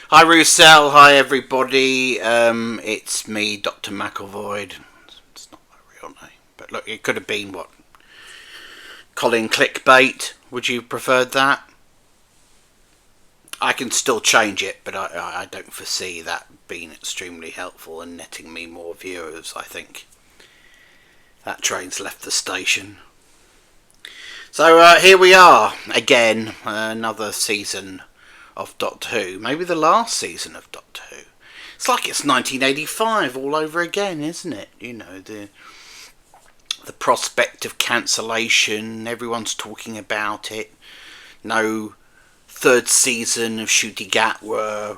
Hi Roussel, hi everybody, it's me, Dr. McElvoyd. It's not my real name, but look, it could have been, what, Colin Clickbait, would you prefer that? I can still change it, but I don't foresee that being extremely helpful and netting me more viewers, I think. That train's left the station. So here we are, again, another season of Doctor Who, maybe the last season of Doctor Who. It's like it's 1985 all over again, isn't it? You know, the prospect of cancellation, everyone's talking about it. No third season of Shooty Gat where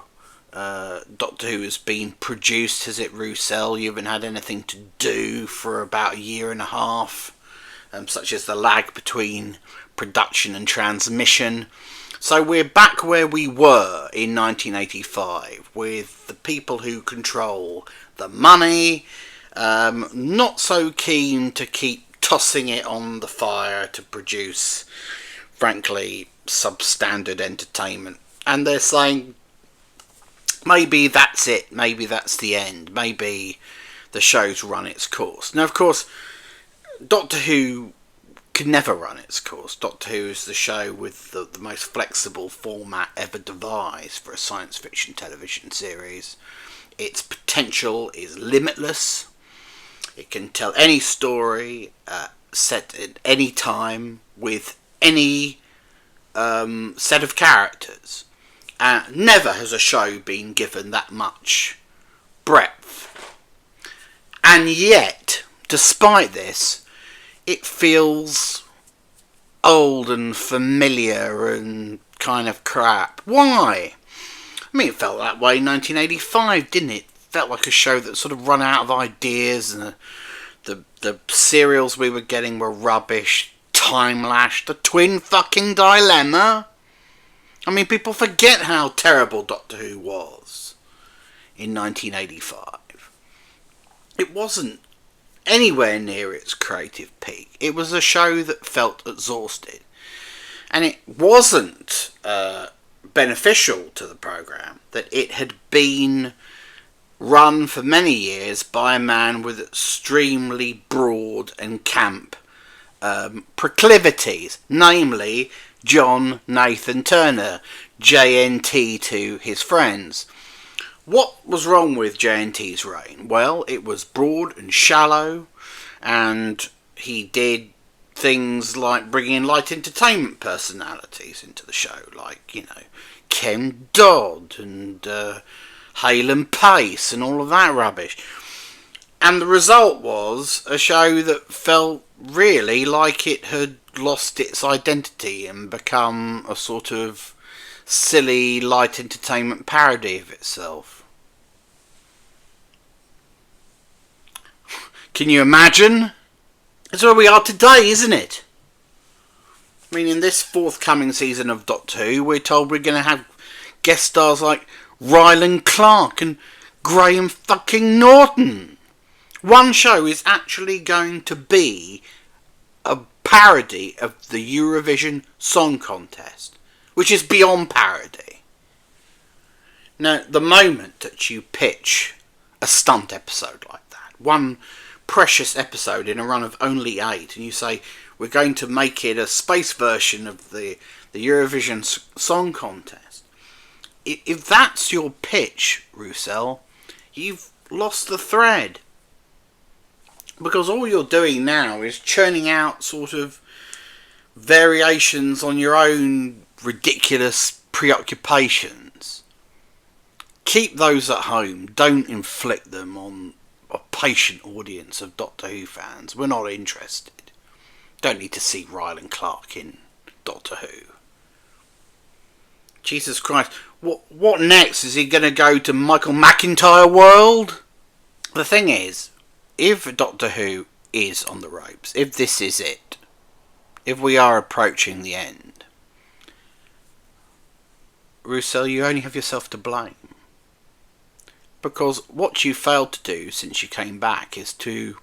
Doctor Who has been produced, has it, Roussel? You haven't had anything to do for about a year and a half, such as the lag between production and transmission. So we're back where we were in 1985 with the people who control the money, not so keen to keep tossing it on the fire to produce, frankly, substandard entertainment. And they're saying, maybe that's it, maybe that's the end, maybe the show's run its course. Now, of course, Doctor Who could never run its course. Doctor Who is the show with the most flexible format ever devised for a science fiction television series. Its potential is limitless. It can tell any story set at any time with any set of characters. Never has a show been given that much breadth. And yet, despite this, it feels old and familiar and kind of crap. Why? I mean, it felt that way in 1985, didn't it? It felt like a show that sort of run out of ideas, and the serials we were getting were rubbish. Time Lash, The Twin Fucking Dilemma. I mean, people forget how terrible Doctor Who was in 1985. It wasn't anywhere near its creative peak. It was a show that felt exhausted. And it wasn't beneficial to the programme that it had been run for many years by a man with extremely broad and camp proclivities, namely John Nathan Turner, JNT to his friends. What was wrong with JNT's reign? Well, it was broad and shallow, and he did things like bringing light entertainment personalities into the show, like, you know, Ken Dodd and Hale and Pace and all of that rubbish. And the result was a show that felt really like it had lost its identity and become a sort of silly light entertainment parody of itself. Can you imagine? That's where we are today, isn't it? I mean, in this forthcoming season of Doctor Who, we're told we're going to have guest stars like Ryland Clark and Graham fucking Norton. One show is actually going to be a parody of the Eurovision Song Contest, which is beyond parody. Now, the moment that you pitch a stunt episode like that, one precious episode in a run of only 8, and you say, we're going to make it a space version of the Eurovision Song Contest. If that's your pitch, Roussel, you've lost the thread. Because all you're doing now is churning out sort of variations on your own ridiculous preoccupations. Keep those at home. Don't inflict them on a patient audience of Doctor Who fans. We're not interested. Don't need to see Ryland Clark in Doctor Who. Jesus Christ. What next? Is he going to go to Michael McIntyre world? The thing is, if Doctor Who is on the ropes, if this is it, if we are approaching the end, Roussel, you only have yourself to blame. Because what you failed to do since you came back is to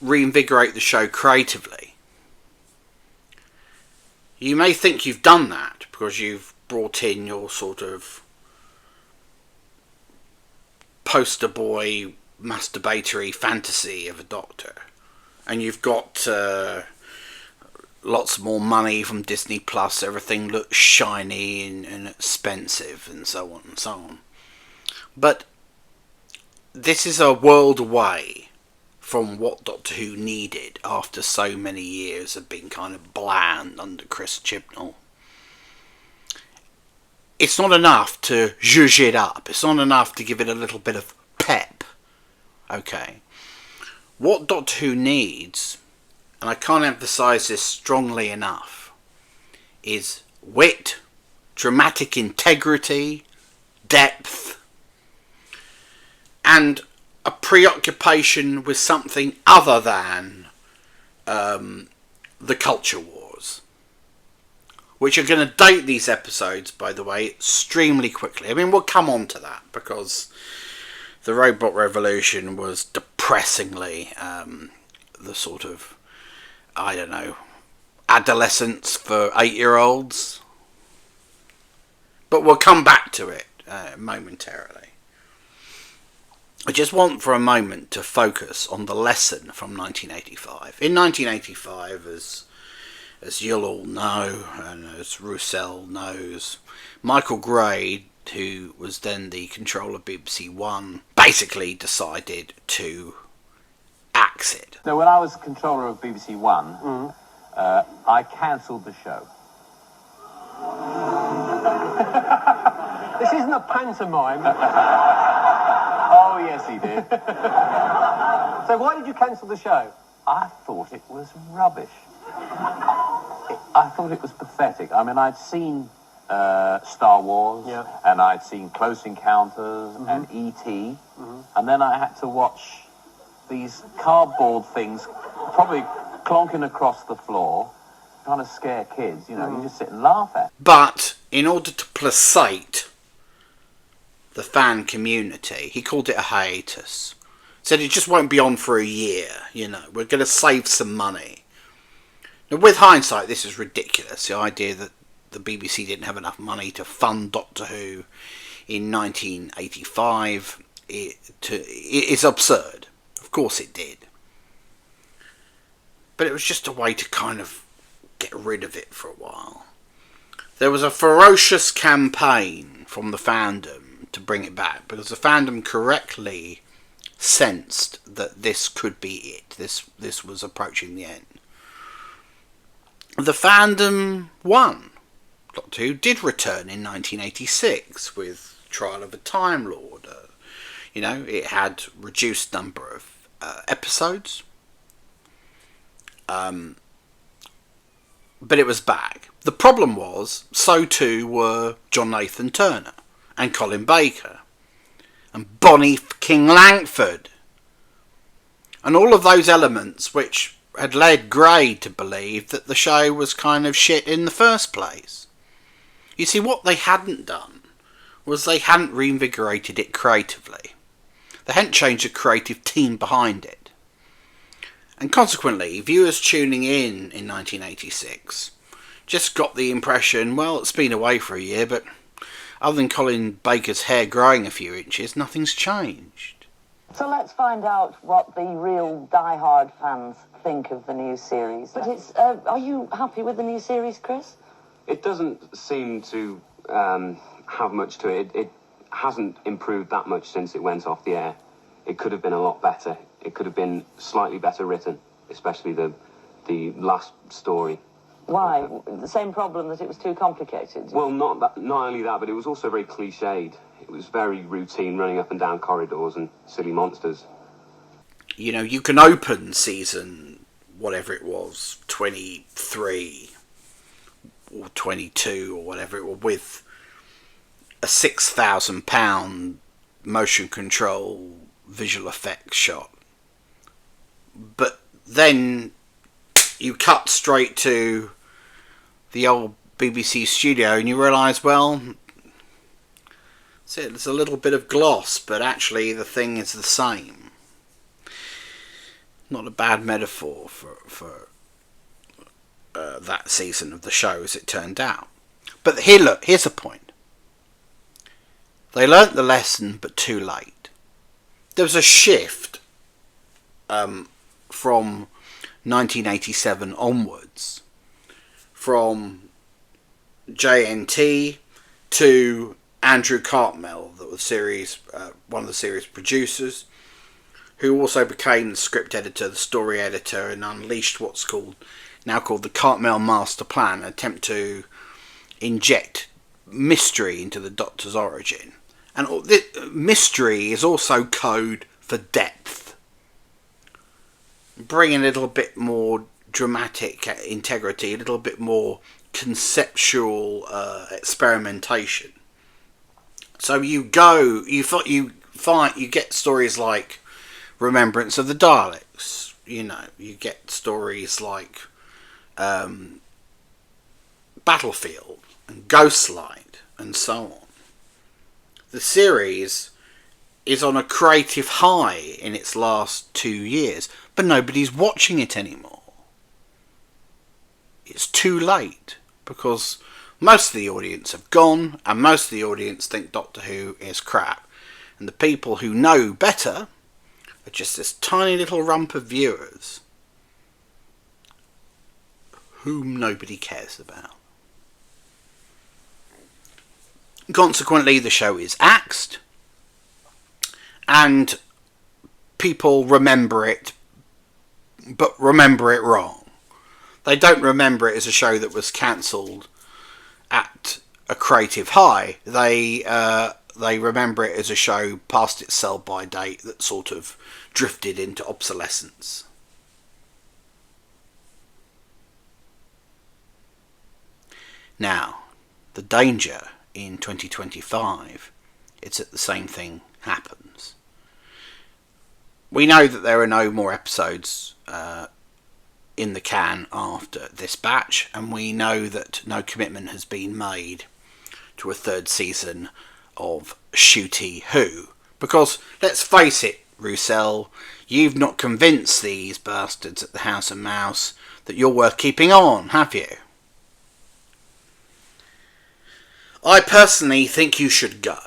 reinvigorate the show creatively. You may think you've done that because you've brought in your sort of poster boy masturbatory fantasy of a doctor, and you've got lots more money from Disney Plus, everything looks shiny and expensive and so on and so on. But this is a world away from what Doctor Who needed after so many years of being kind of bland under Chris Chibnall. It's not enough to zhuzh it up. It's not enough to give it a little bit of pep. Okay. What Doctor Who needs, and I can't emphasise this strongly enough, is wit, dramatic integrity, depth, and a preoccupation with something other than the culture wars, which are going to date these episodes, by the way, extremely quickly. I mean, we'll come on to that, because the Robot Revolution was depressingly the sort of, I don't know, adolescence for 8-year-olds. But we'll come back to it momentarily. I just want for a moment to focus on the lesson from 1985. In 1985, as you'll all know, and as Roussel knows, Michael Gray, who was then the controller of BBC One, basically decided to axe it. So when I was controller of BBC One, I cancelled the show. This isn't a pantomime. Oh, yes, he did. So why did you cancel the show? I thought it was rubbish. I thought it was pathetic. I mean, I'd seen Star Wars, and I'd seen Close Encounters and E.T., and then I had to watch these cardboard things probably clonking across the floor, trying to scare kids. You know, you just sit and laugh at. But in order to placate the fan community, he called it a hiatus. Said it just won't be on for a year, you know, we're going to save some money. Now, with hindsight, this is ridiculous. The idea that the BBC didn't have enough money to fund Doctor Who in 1985 is absurd. Of course it did. But it was just a way to kind of get rid of it for a while. There was a ferocious campaign from the fandom to bring it back, because the fandom correctly sensed that this could be it. This was approaching the end. The fandom won. Doctor Who did return in 1986 with Trial of a Time Lord. You know, it had reduced number of episodes. But it was back. The problem was, so too were John Nathan Turner and Colin Baker and Bonnie King Langford, and all of those elements which had led Gray to believe that the show was kind of shit in the first place. You see, what they hadn't done was they hadn't reinvigorated it creatively. They hadn't changed the creative team behind it. And consequently, viewers tuning in 1986 just got the impression, well, it's been away for a year, but other than Colin Baker's hair growing a few inches, nothing's changed. So let's find out what the real die-hard fans think of the new series. But are you happy with the new series, Chris? It doesn't seem to have much to it. It hasn't improved that much since it went off the air. It could have been a lot better. It could have been slightly better written, especially the last story. Why? The same problem, that it was too complicated? Well, not only that, but it was also very cliched. It was very routine, running up and down corridors and silly monsters. You know, you can open season, whatever it was, 23 or 22 or whatever it was, with a £6,000 motion control visual effects shot. But then you cut straight to the old BBC studio and you realise, well, there's a little bit of gloss, but actually the thing is the same. Not a bad metaphor for that season of the show, as it turned out. But here's the point. They learnt the lesson, but too late. There was a shift from 1987 onwards, from JNT to Andrew Cartmel, one of the series producers, who also became the script editor, the story editor, and unleashed what's now called the Cartmel Master Plan, an attempt to inject mystery into the Doctor's origin. And mystery is also code for depth. Bring a little bit more dramatic integrity, a little bit more conceptual experimentation. So you get stories like Remembrance of the Daleks. You know, you get stories like Battlefield and Ghostlight and so on. The series is on a creative high in its last 2 years, but nobody's watching it anymore. It's too late, because most of the audience have gone, and most of the audience think Doctor Who is crap. And the people who know better are just this tiny little rump of viewers whom nobody cares about. Consequently, the show is axed, and people remember it, but remember it wrong. They don't remember it as a show that was cancelled at a creative high. They remember it as a show past its sell-by date that sort of drifted into obsolescence. Now, the danger in 2025 is that the same thing happens. We know that there are no more episodes in the can after this batch, and we know that no commitment has been made to a third season of Shooty Who. Because, let's face it, Roussel, you've not convinced these bastards at the House of Mouse that you're worth keeping on, have you? I personally think you should go.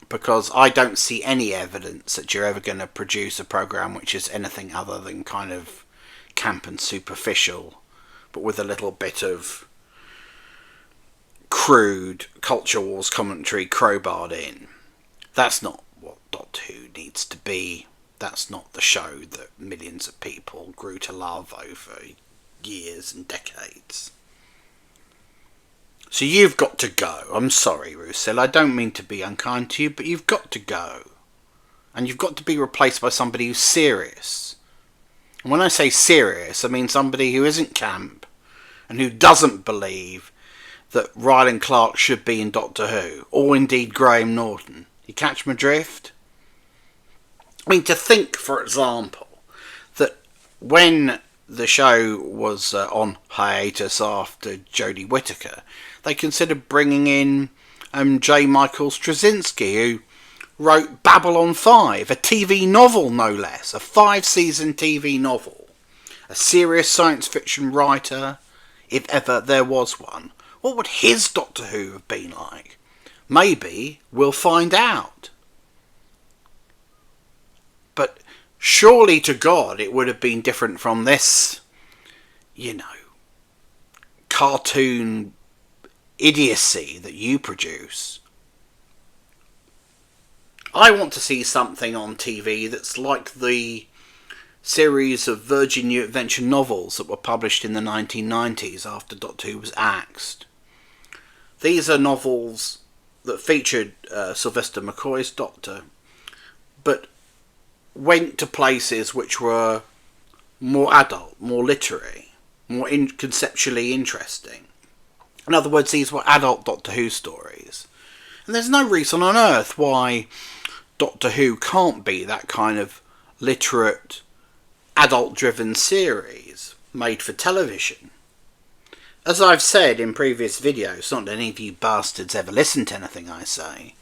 Because I don't see any evidence that you're ever going to produce a programme which is anything other than kind of camp and superficial, but with a little bit of crude culture wars commentary crowbarred in. That's not what Doctor Who needs to be. That's not the show that millions of people grew to love over years and decades. So you've got to go. I'm sorry, Roussel. I don't mean to be unkind to you, but you've got to go. And you've got to be replaced by somebody who's serious. And when I say serious, I mean somebody who isn't camp and who doesn't believe that Ryland Clark should be in Doctor Who, or indeed Graham Norton. You catch my drift? I mean, to think, for example, that when the show was on hiatus after Jodie Whittaker, they considered bringing in J. Michael Straczynski, who wrote Babylon 5, a TV novel no less, a 5-season TV novel. A serious science fiction writer, if ever there was one. What would his Doctor Who have been like? Maybe we'll find out. But surely to God it would have been different from this, cartoon idiocy that you produce. I want to see something on TV that's like the series of Virgin New Adventure novels that were published in the 1990s after Doctor Who was axed. These are novels that featured Sylvester McCoy's Doctor, but went to places which were more adult, more literary, more conceptually interesting. In other words, these were adult Doctor Who stories. And there's no reason on earth why Doctor Who can't be that kind of literate, adult-driven series made for television. As I've said in previous videos, not that any of you bastards ever listen to anything I say,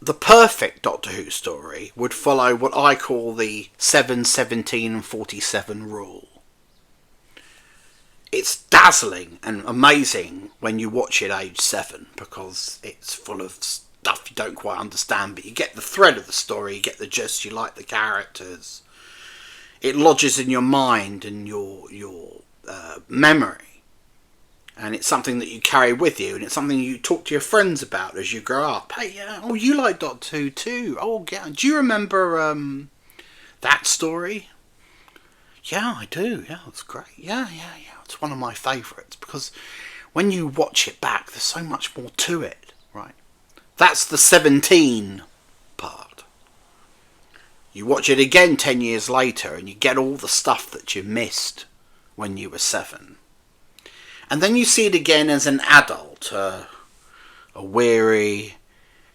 the perfect Doctor Who story would follow what I call the 7, 17 and 47 rule. It's dazzling and amazing when you watch it age 7, because it's full of stuff you don't quite understand, but you get the thread of the story, you get the gist, you like the characters. It lodges in your mind and your memory, and it's something that you carry with you, and it's something you talk to your friends about as you grow up. Hey, oh, you like Doctor Who too? Oh, yeah. Do you remember that story? Yeah, I do. Yeah, it's great. Yeah. It's one of my favourites, because when you watch it back, there's so much more to it, right? That's the 17 part. You watch it again 10 years later, and you get all the stuff that you missed when you were 7. And then you see it again as an adult, a weary,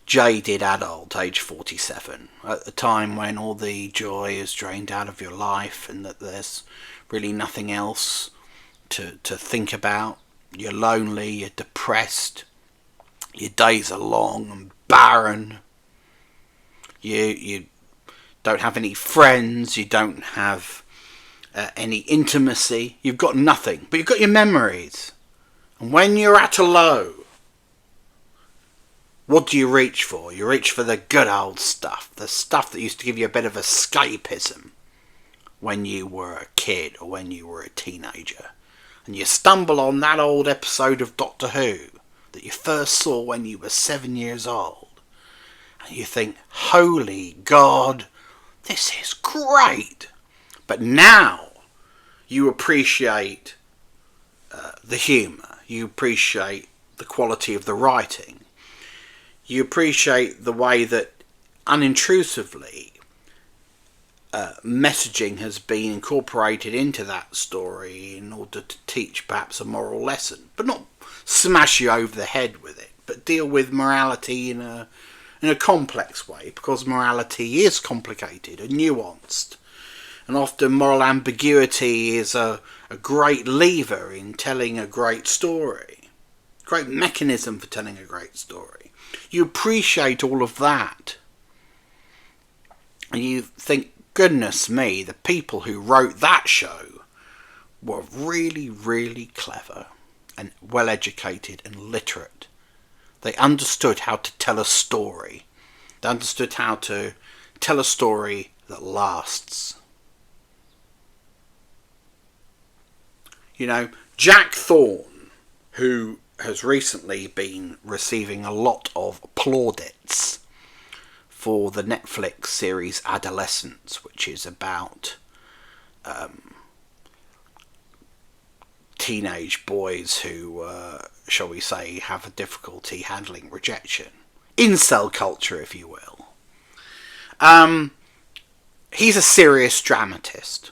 jaded adult, age 47, at the time when all the joy is drained out of your life and that there's really nothing else to think about. You're lonely, you're depressed, your days are long and barren, you don't have any friends, you don't have any intimacy, you've got nothing, but you've got your memories. And when you're at a low, what do you reach for? You reach for the good old stuff, the stuff that used to give you a bit of escapism when you were a kid or when you were a teenager. And you stumble on that old episode of Doctor Who that you first saw when you were 7 years old. And you think, holy God, this is great. But now you appreciate the humour. You appreciate the quality of the writing. You appreciate the way that unintrusively messaging has been incorporated into that story in order to teach perhaps a moral lesson, but not smash you over the head with it, but deal with morality in a complex way, because morality is complicated and nuanced, and often moral ambiguity is a great lever in telling a great story. great mechanism for telling a great story. You appreciate all of that. And you think, goodness me, the people who wrote that show were really, really clever and well educated and literate. They understood how to tell a story. They understood how to tell a story that lasts. You know, Jack Thorne, who has recently been receiving a lot of plaudits for the Netflix series Adolescence, which is about teenage boys who, shall we say, have a difficulty handling rejection. Incel culture, if you will. He's a serious dramatist.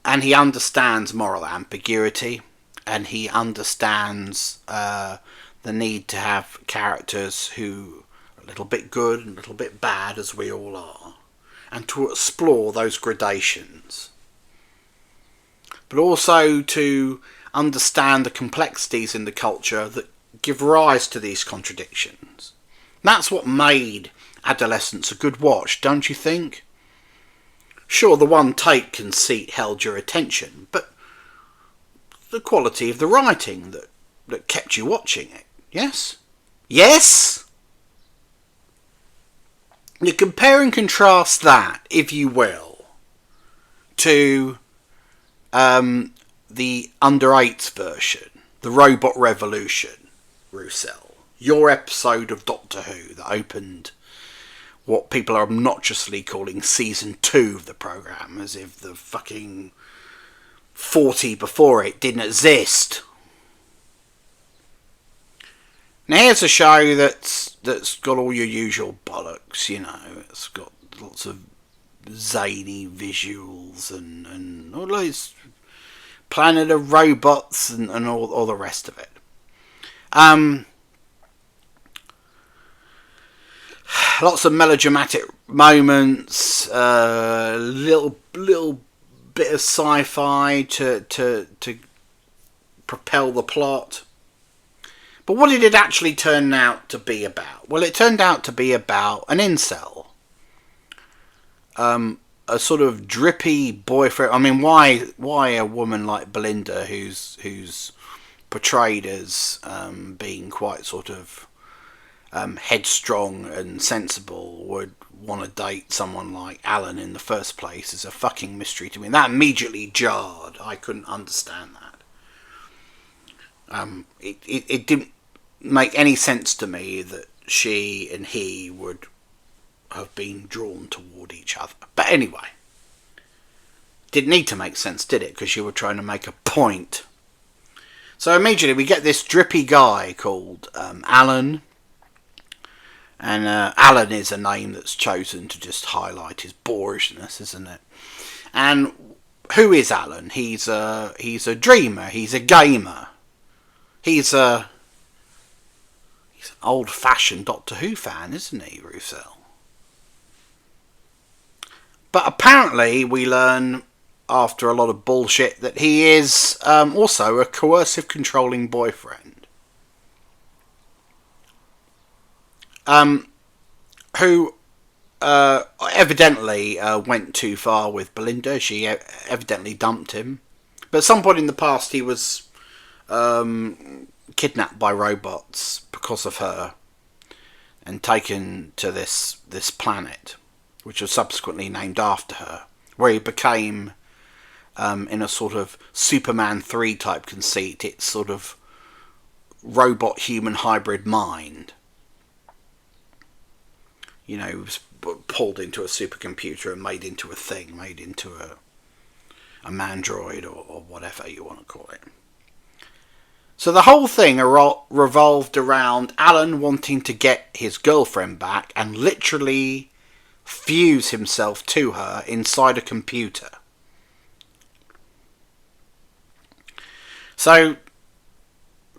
And he understands moral ambiguity. And he understands the need to have characters who are a little bit good and a little bit bad, as we all are. And to explore those gradations. But also to understand the complexities in the culture that give rise to these contradictions. That's what made Adolescence a good watch, don't you think? Sure, the one take conceit held your attention, but the quality of the writing that kept you watching it, yes? Yes? You compare and contrast that, if you will, to the under-8s version, the Robot Revolution, Roussel. Your episode of Doctor Who that opened what people are obnoxiously calling season 2 of the programme, as if the fucking 40 before it didn't exist. Now here's a show that's got all your usual bollocks, you know. It's got lots of zany visuals and all those planet of robots and all the rest of it. Lots of melodramatic moments, little bit of sci-fi to propel the plot. But what did it actually turn out to be about? Well, it turned out to be about an incel. A sort of drippy boyfriend. I mean, why a woman like Belinda, who's portrayed as being quite sort of headstrong and sensible, would want to date someone like Alan in the first place is a fucking mystery to me. And that immediately jarred. I couldn't understand that. It didn't make any sense to me that she and he would have been drawn toward each other. But anyway, didn't need to make sense, did it? Because you were trying to make a point. So immediately we get this drippy guy called Alan. And Alan is a name that's chosen to just highlight his boorishness, isn't it? And who is Alan? He's a dreamer. He's a gamer. He's an old-fashioned Doctor Who fan, isn't he, Roussel? But apparently we learn, after a lot of bullshit, that he is also a coercive, controlling boyfriend. Who evidently went too far with Belinda. She evidently dumped him. But at some point in the past he was kidnapped by robots because of her and taken to this planet, which was subsequently named after her, where he became, in a sort of Superman 3 type conceit, it's sort of robot-human hybrid mind. You know, it was pulled into a supercomputer and made into a thing, made into a mandroid or whatever you want to call it. So the whole thing revolved around Alan wanting to get his girlfriend back and literally fuse himself to her inside a computer. So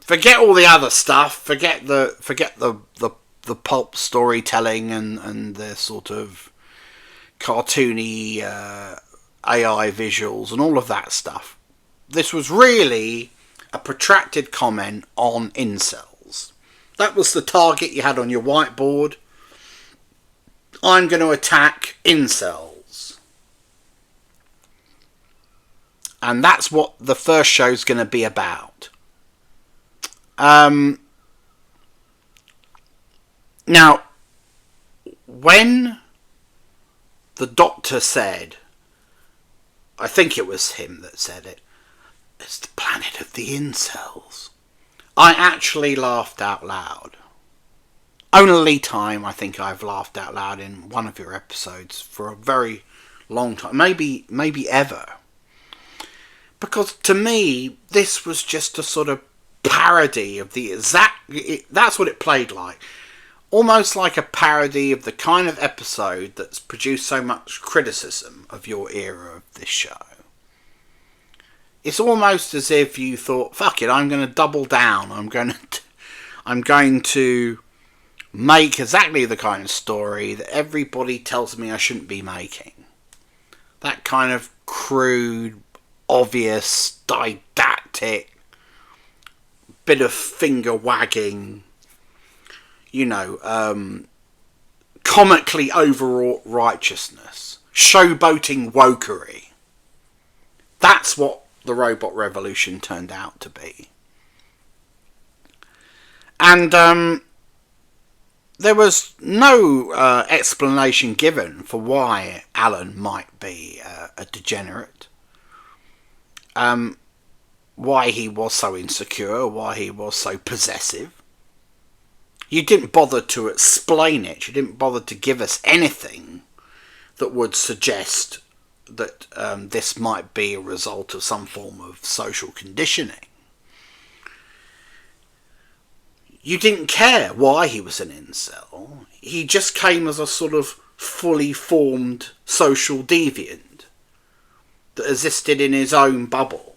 forget all the other stuff. Forget the pulp storytelling and the sort of cartoony AI visuals and all of that stuff. This was really a protracted comment on incels. That was the target you had on your whiteboard. I'm going to attack incels. And that's what the first show's going to be about. Now, when the doctor said, I think it was him that said it, it's the planet of the incels, I actually laughed out loud. Only time I think I've laughed out loud in one of your episodes for a very long time, maybe ever. Because to me, this was just a sort of parody of the that's what it played like. Almost like a parody of the kind of episode that's produced so much criticism of your era of this show. It's almost as if you thought, fuck it, I'm going to double down. I'm going to make exactly the kind of story that everybody tells me I shouldn't be making. That kind of crude, obvious, didactic, bit of finger wagging, comically overwrought righteousness, showboating wokery. That's what the robot revolution turned out to be. And there was no explanation given for why Alan might be a degenerate. Why he was so insecure, why he was so possessive. You didn't bother to explain it. You didn't bother to give us anything that would suggest that this might be a result of some form of social conditioning. You didn't care why he was an incel. He just came as a sort of fully formed social deviant that existed in his own bubble.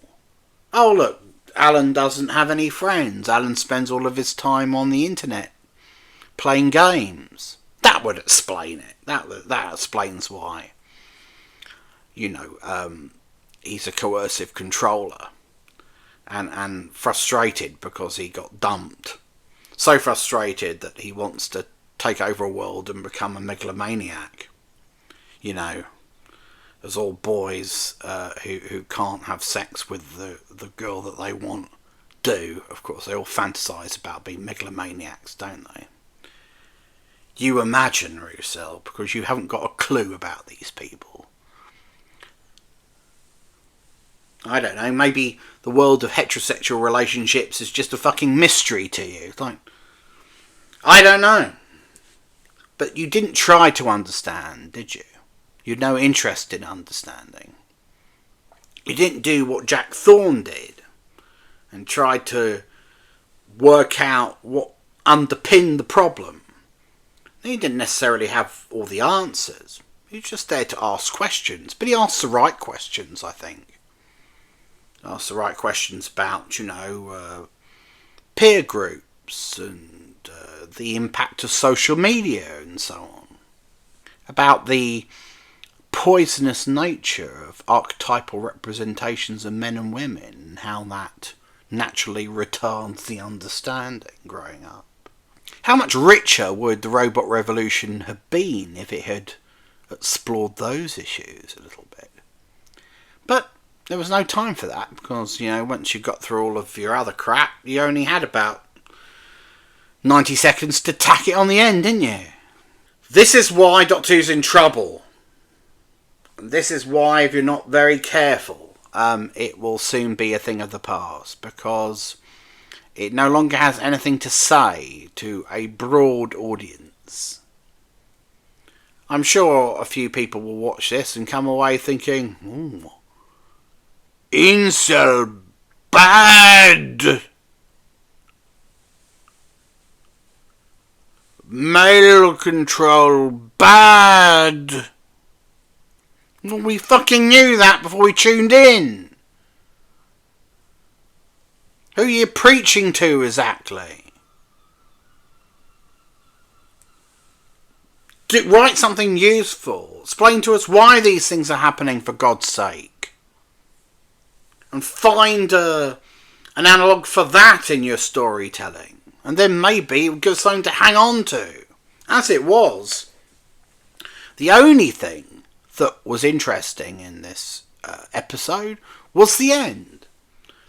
Oh look, Alan doesn't have any friends. Alan spends all of his time on the internet playing games. That would explain it. That explains why. He's a coercive controller and frustrated because he got dumped. So frustrated that he wants to take over a world and become a megalomaniac. As all boys who can't have sex with the girl that they want do. Of course, they all fantasize about being megalomaniacs, don't they? You imagine, Roussel, because you haven't got a clue about these people. I don't know, maybe the world of heterosexual relationships is just a fucking mystery to you. I don't know. But you didn't try to understand, did you? You had no interest in understanding. You didn't do what Jack Thorne did and tried to work out what underpinned the problem. He didn't necessarily have all the answers. He was just there to ask questions. But he asked the right questions, I think. He asked the right questions about, peer groups and the impact of social media and so on. About the poisonous nature of archetypal representations of men and women and how that naturally retards the understanding growing up. How much richer would the robot revolution have been if it had explored those issues a little bit? But there was no time for that because, once you got through all of your other crap, you only had about 90 seconds to tack it on the end, didn't you? This is why Doctor Who's in trouble. This is why, if you're not very careful, it will soon be a thing of the past, because it no longer has anything to say to a broad audience. I'm sure a few people will watch this and come away thinking, ooh, incel bad! Male control bad! Well, we fucking knew that before we tuned in. Who are you preaching to exactly? Write something useful. Explain to us why these things are happening, for God's sake. And find a an analogue for that in your storytelling, and then maybe it would give us something to hang on to. As it was, the only thing that was interesting in this episode was the end.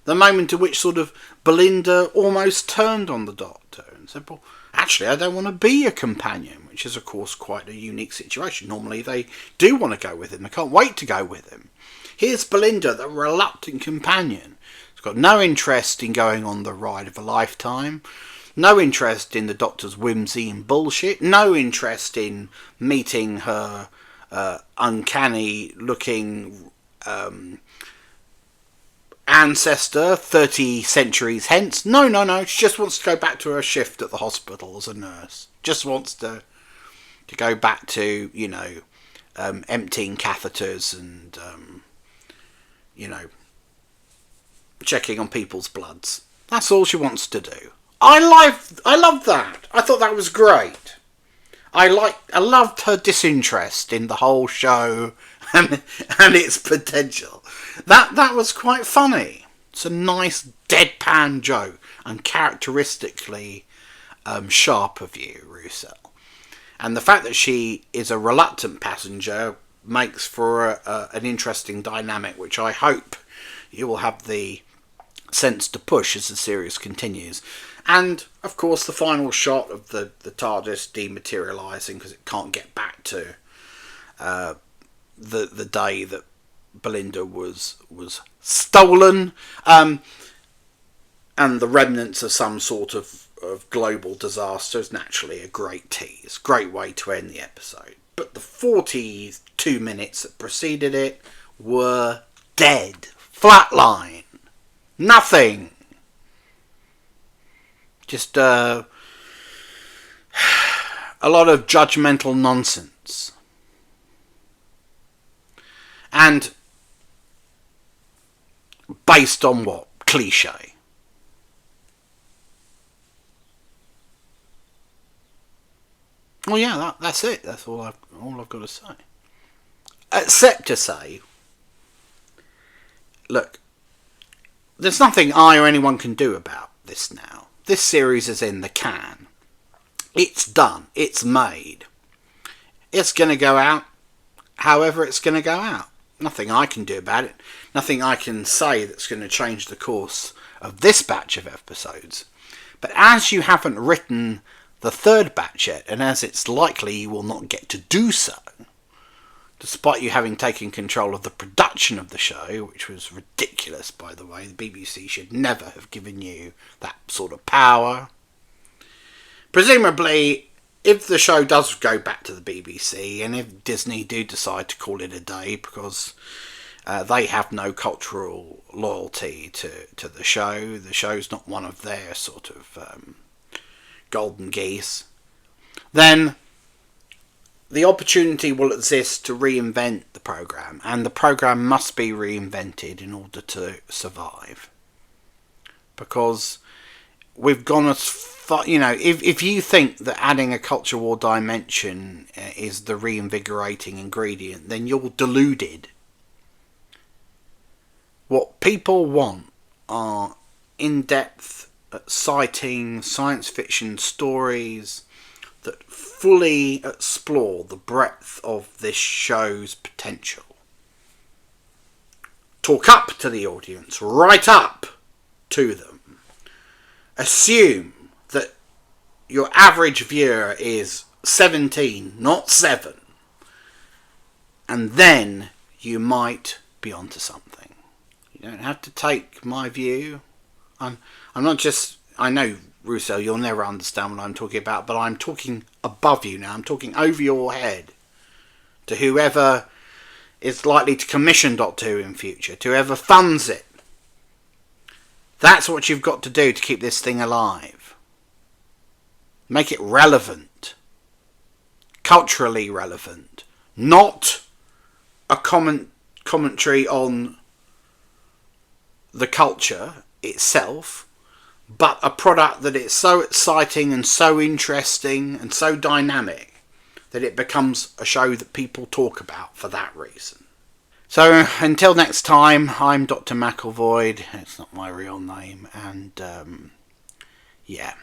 The moment at which sort of Belinda almost turned on the Doctor and said, well, actually, I don't want to be a companion, which is, of course, quite a unique situation. Normally, they do want to go with him. They can't wait to go with him. Here's Belinda, the reluctant companion. She's got no interest in going on the ride of a lifetime, no interest in the Doctor's whimsy and bullshit, no interest in meeting her uncanny-looking ancestor 30 centuries hence. No. She just wants to go back to her shift at the hospital as a nurse. Just wants to go back to, emptying catheters and, checking on people's bloods. That's all she wants to do. I love that. I thought that was great. I loved her disinterest in the whole show and its potential. That was quite funny. It's a nice deadpan joke and characteristically sharp of you, Roussel. And the fact that she is a reluctant passenger makes for an interesting dynamic, which I hope you will have the sense to push as the series continues. And, of course, the final shot of the TARDIS dematerialising because it can't get back to the day that Belinda was stolen, and the remnants of some sort of global disaster is naturally a great tease. Great way to end the episode. But the 42 minutes that preceded it were dead. Flatline. Nothing. Just a lot of judgmental nonsense. And based on what? Cliche. Well, yeah, that's it. That's all I've got to say. Except to say, look, there's nothing I or anyone can do about this now. This series is in the can. It's done. It's made. It's going to go out however it's going to go out. Nothing I can do about it. Nothing I can say that's going to change the course of this batch of episodes. But as you haven't written the third batch yet, and as it's likely you will not get to do so, despite you having taken control of the production of the show, which was ridiculous, by the way. The BBC should never have given you that sort of power. Presumably, if the show does go back to the BBC, and if Disney do decide to call it a day, because they have no cultural loyalty to the show's not one of their sort of golden geese, then the opportunity will exist to reinvent the programme, and the programme must be reinvented in order to survive. Because we've gone as far, if you think that adding a culture war dimension is the reinvigorating ingredient, then you're deluded. What people want are in-depth, exciting science fiction stories that fully explore the breadth of this show's potential. Talk up to the audience, right up to them. Assume that your average viewer is 17, not 7. And then you might be onto something. You don't have to take my view. I'm not just... I know, Roussel, you'll never understand what I'm talking about, but I'm talking above you now. I'm talking over your head to whoever is likely to commission Doctor Who in future, to whoever funds it. That's what you've got to do to keep this thing alive. Make it relevant. Culturally relevant. Not a commentary on the culture itself, but a product that is so exciting and so interesting and so dynamic that it becomes a show that people talk about for that reason. So until next time, I'm Dr. McElvoyd. It's not my real name, and yeah.